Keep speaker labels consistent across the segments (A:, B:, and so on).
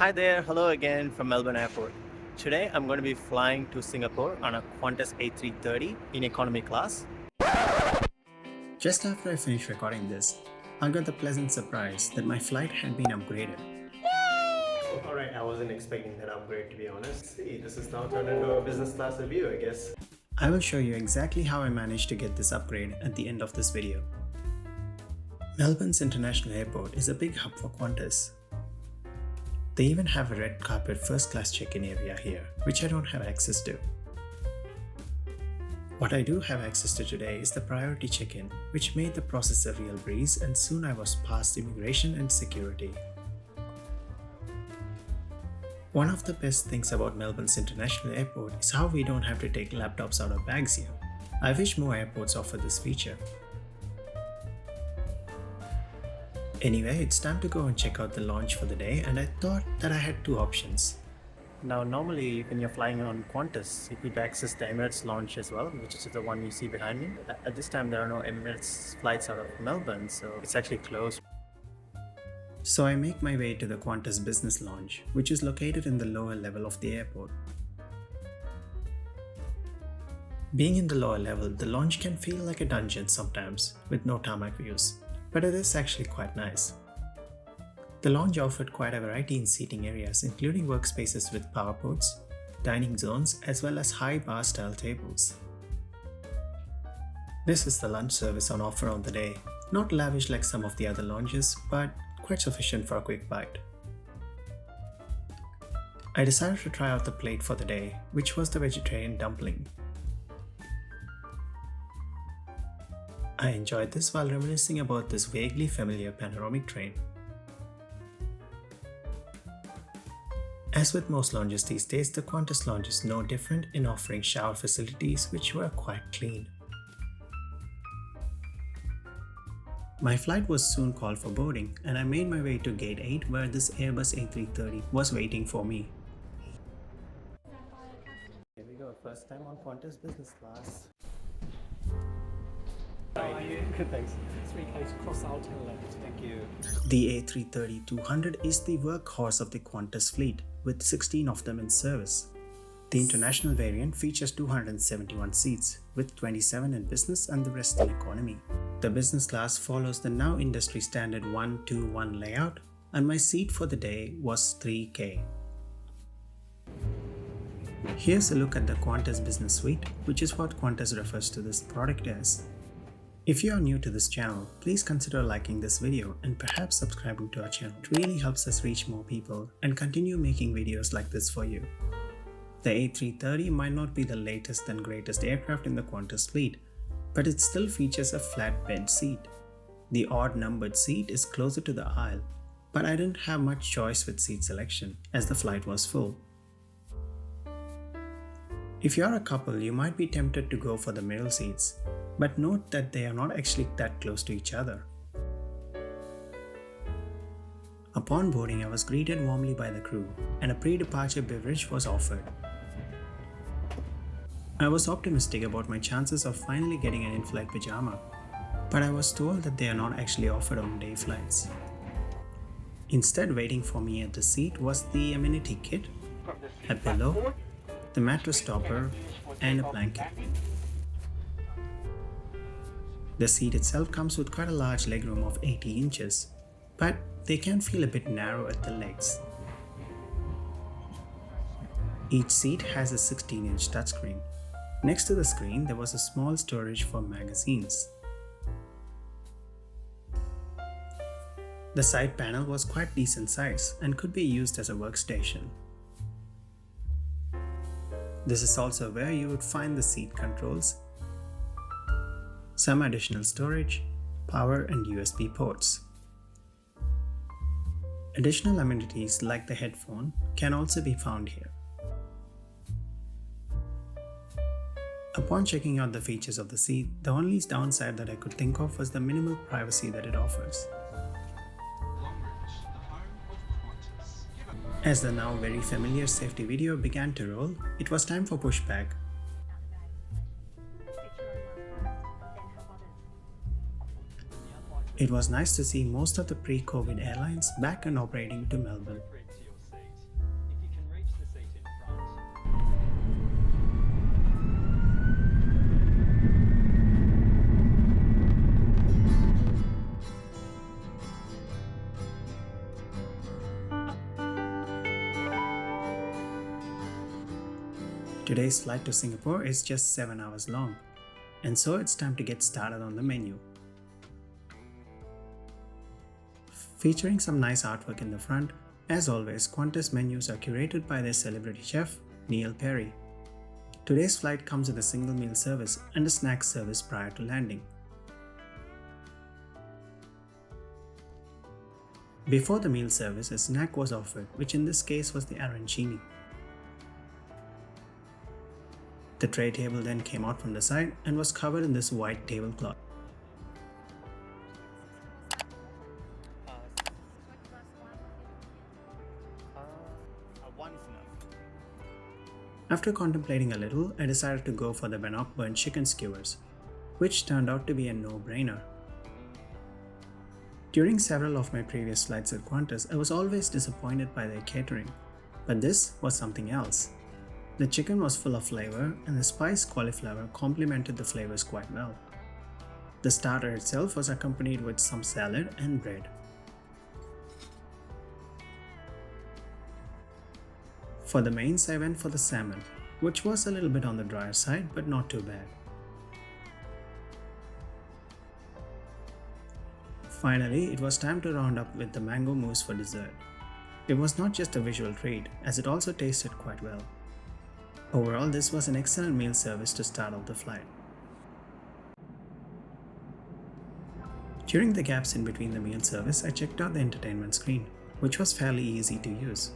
A: Hi there, hello again from Melbourne Airport. Today I'm going to be flying to Singapore on a Qantas A330 in economy class. Just after I finished recording this, I got the pleasant surprise that my flight had been upgraded. Alright, I wasn't expecting that upgrade to be honest. See, this is now turned into a business class review, I guess. I will show you exactly how I managed to get this upgrade at the end of this video. Melbourne's International Airport is a big hub for Qantas. They even have a red carpet first class check-in area here, which I don't have access to. What I do have access to today is the priority check-in, which made the process a real breeze, and soon I was past immigration and security. One of the best things about Melbourne's International Airport is how we don't have to take laptops out of bags here. I wish more airports offer this feature. Anyway, it's time to go and check out the lounge for the day, and I thought that I had two options. Now normally when you're flying on Qantas, you could access the Emirates lounge as well, which is the one you see behind me. At this time there are no Emirates flights out of Melbourne, so it's actually closed. So I make my way to the Qantas Business lounge, which is located in the lower level of the airport. Being in the lower level, the lounge can feel like a dungeon sometimes, with no tarmac views. But it is actually quite nice. The lounge offered quite a variety in seating areas, including workspaces with power ports, dining zones, as well as high bar style tables. This is the lunch service on offer on the day. Not lavish like some of the other lounges, but quite sufficient for a quick bite. I decided to try out the plate for the day, which was the vegetarian dumpling. I enjoyed this while reminiscing about this vaguely familiar panoramic train. As with most lounges these days, the Qantas lounge is no different in offering shower facilities which were quite clean. My flight was soon called for boarding, and I made my way to Gate 8 where this Airbus A330 was waiting for me. Here we go, first time on Qantas Business Class.
B: How are you?
A: Good, thanks.
B: 3Ks cross out and left. Thank you.
A: The A330-200 is the workhorse of the Qantas fleet, with 16 of them in service. The international variant features 271 seats, with 27 in business and the rest in economy. The business class follows the now industry standard 1-2-1 layout, and my seat for the day was 3K. Here's a look at the Qantas Business Suite, which is what Qantas refers to this product as. If you are new to this channel, please consider liking this video and perhaps subscribing to our channel. It really helps us reach more people and continue making videos like this for you. The A330 might not be the latest and greatest aircraft in the Qantas fleet, but it still features a flat bed seat. The odd numbered seat is closer to the aisle, but I didn't have much choice with seat selection as the flight was full. If you are a couple, you might be tempted to go for the middle seats, but note that they are not actually that close to each other. Upon boarding, I was greeted warmly by the crew, and a pre-departure beverage was offered. I was optimistic about my chances of finally getting an in-flight pajama, but I was told that they are not actually offered on day flights. Instead, waiting for me at the seat was the Amenity kit, a pillow, the mattress topper, and a blanket. The seat itself comes with quite a large legroom of 80 inches, but they can feel a bit narrow at the legs. Each seat has a 16-inch touchscreen. Next to the screen, there was a small storage for magazines. The side panel was quite decent size and could be used as a workstation. This is also where you would find the seat controls, some additional storage, power and USB ports. Additional amenities like the headphone can also be found here. Upon checking out the features of the seat, the only downside that I could think of was the minimal privacy that it offers. As the now very familiar safety video began to roll, it was time for pushback. It was nice to see most of the pre-COVID airlines back and operating to Melbourne. Today's flight to Singapore is just 7 hours long, and so it's time to get started on the menu. Featuring some nice artwork in the front, as always, Qantas menus are curated by their celebrity chef, Neil Perry. Today's flight comes with a single meal service and a snack service prior to landing. Before the meal service, a snack was offered, which in this case was the arancini. The tray table then came out from the side and was covered in this white tablecloth.
B: One is enough.
A: After contemplating a little, I decided to go for the Bannockburn chicken skewers, which turned out to be a no-brainer. During several of my previous flights at Qantas, I was always disappointed by their catering, but this was something else. The chicken was full of flavor and the spiced cauliflower complemented the flavors quite well. The starter itself was accompanied with some salad and bread. For the mains, I went for the salmon, which was a little bit on the drier side but not too bad. Finally, it was time to round up with the mango mousse for dessert. It was not just a visual treat, as it also tasted quite well. Overall, this was an excellent meal service to start off the flight. During the gaps in between the meal service, I checked out the entertainment screen, which was fairly easy to use.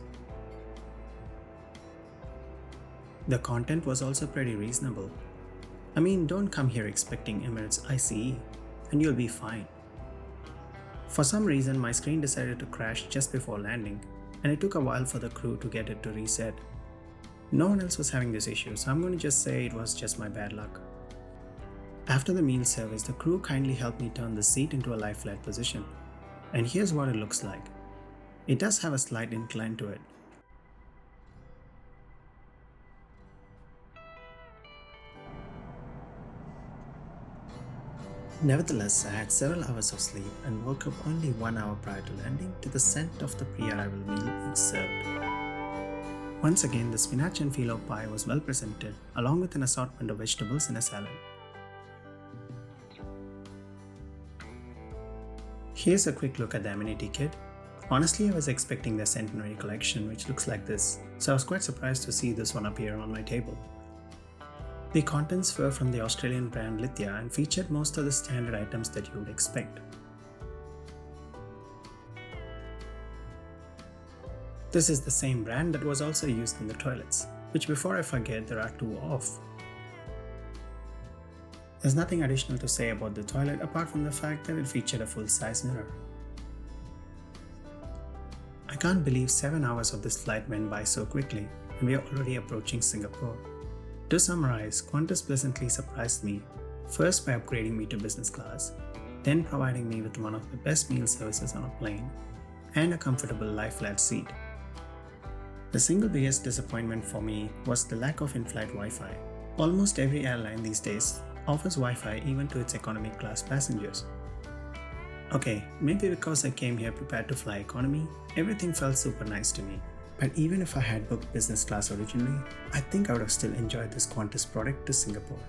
A: The content was also pretty reasonable. I mean, don't come here expecting Emirates ICE, and you'll be fine. For some reason, my screen decided to crash just before landing, and it took a while for the crew to get it to reset. No one else was having this issue, so I'm going to just say it was just my bad luck. After the meal service, the crew kindly helped me turn the seat into a lie-flat position, and here's what it looks like. It does have a slight incline to it. Nevertheless, I had several hours of sleep and woke up only 1 hour prior to landing to the scent of the pre-arrival meal being served. Once again, the spinach and phyllo pie was well presented, along with an assortment of vegetables and a salad. Here's a quick look at the amenity kit. Honestly, I was expecting the centenary collection, which looks like this, so I was quite surprised to see this one appear on my table. The contents were from the Australian brand Lithia and featured most of the standard items that you would expect. This is the same brand that was also used in the toilets, which before I forget, there are 2 of. There's nothing additional to say about the toilet apart from the fact that it featured a full-size mirror. I can't believe 7 hours of this flight went by so quickly, and we are already approaching Singapore. To summarize, Qantas pleasantly surprised me, first by upgrading me to business class, then providing me with one of the best meal services on a plane, and a comfortable lie-flat seat. The single biggest disappointment for me was the lack of in-flight Wi-Fi. Almost every airline these days offers Wi-Fi even to its economy class passengers. Okay, maybe because I came here prepared to fly economy, everything felt super nice to me. But even if I had booked business class originally, I think I would have still enjoyed this Qantas product to Singapore.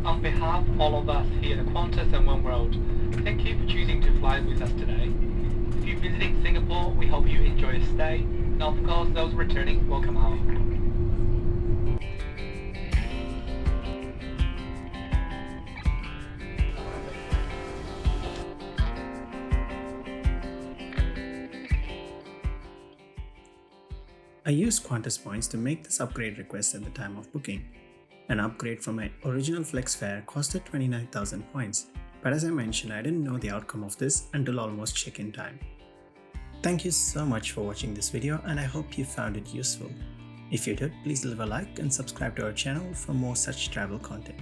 B: On behalf of all of us here at Qantas and One World, thank you for choosing to fly with us today. If you're visiting Singapore, we hope you enjoy your stay, and of course those returning, welcome home.
A: I used Qantas points to make this upgrade request at the time of booking. An upgrade from my original flex fare costed 29,000 points, but as I mentioned, I didn't know the outcome of this until almost check-in time. Thank you so much for watching this video, and I hope you found it useful. If you did, please leave a like and subscribe to our channel for more such travel content.